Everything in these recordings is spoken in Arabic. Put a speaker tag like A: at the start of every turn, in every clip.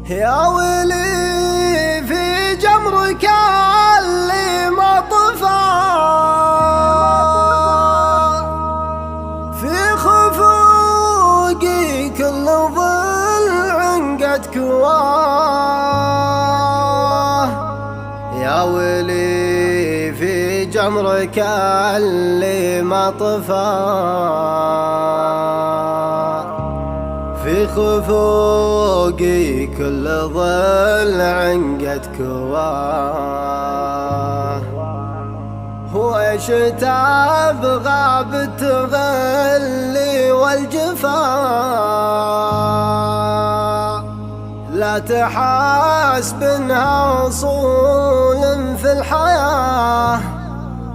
A: يا ويلي في جمرك اللي ما طفى، في خفوقي كل ضلع قد كواه. يا ويلي في جمرك اللي ما طفى، في خفوقي كل ضلع قد كواه. ويش تبغى بالتغلي والجفا، لا تحاسب انها اصول في الحياة.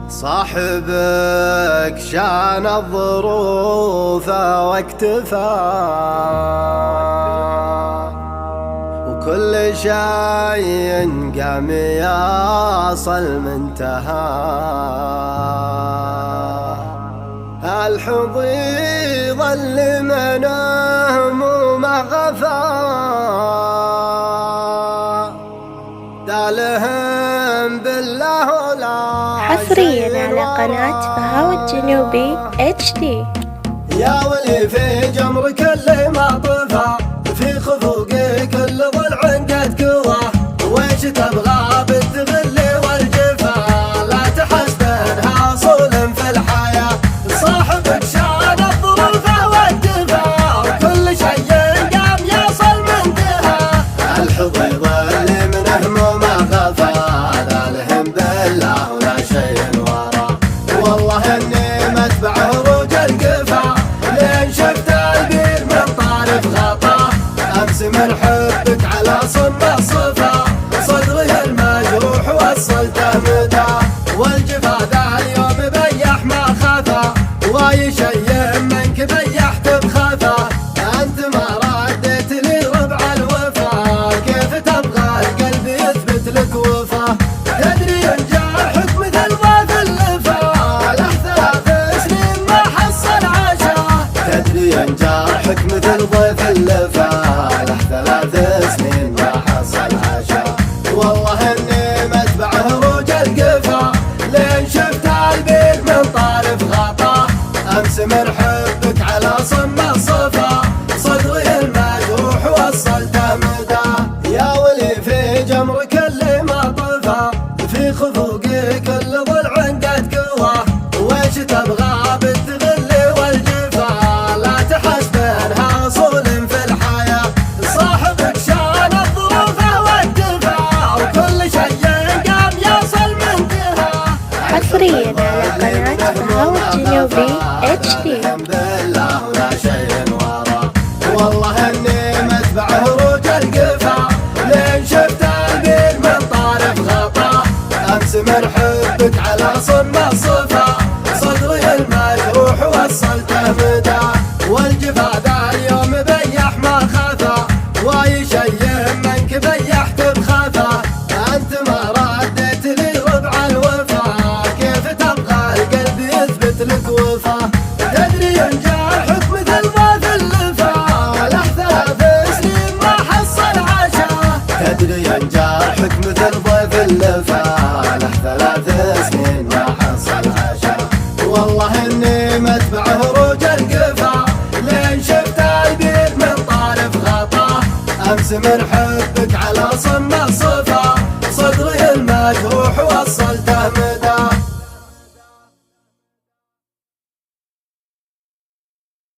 A: صاحبك شان الظروف واكتفى، وكل شيء قام يصل منتهاه. الحضيض اللي منهم ما غفى، دالهم بالله ولا
B: حصريا على قناة فهاوة الجنوبي HD.
A: يا ولي في جمرك اللي ما طفى، في خفوقي كل ضلع قد كواه. ويش تبغى بالتغلي والجفا، لا تحسبنها اصول في الحياة. صاحبك شان الظروف والجفا، وكل شيء قام يصل منتهى. الحضيض اللي من همومه غفى، ذالهم بالله ولا شيء وراه. والله اني متبع هروج القفا، لين شفت البير من طارف غطاه. امس من حبك على صم الصفا، صدري المجروح وصلته مداه. والجفا ذا اليوم بيح ما خفى، واي شيء منك بيحت بخفا. انت ما رديت لي ربع الوفا، كيف تبغى القلب يثبت لك وفا؟ تدري ان جرحك مثل ضيف اللفا، له 3 سنين ما حصل عشا. تدري ان جرحك مثل ضيف اللفا، له 3 سنين ما حصل عشا. والله اني متبع هروج القفا، لين شفت البير من طارف غطاه. امس من حبك على صم الصفا، صدري المجروح وصلته مداه. يا ولي في جمرك اللي ما طفى، في خفوقي كل ضلع قد كواه. ويش تبغى بالتغلي والجفا، لا تحسبنها اصول في الحياة. صاحبك شان الظروف والجفا، وكل شيء قام يصل منتهى.
B: حصريا على قناة فهاوة الجنوبي HD.
A: بالله ولا شيء وراه. والله اني متبع هروج القفا، لين شفت البير من طارف غطاه. امس من حبك على صم الصفا، صدري المجروح وصلته مداه. والجفا ذا اليوم بيح ما خفى، واي شيء منك بيحت بخفا. انت ما رديت لي ربع الوفا، كيف تبغى القلب يثبت لك وفا؟ تدري ان جرحك مثل ضيف اللفا، له 3 سنين ما حصل عشا. تدري ان جرحك مثل ضيف اللفا، له 3 سنين ما حصل عشا. والله اني متبع هروج القفا، لين شفت البير من طارف غطاه. امس من حبك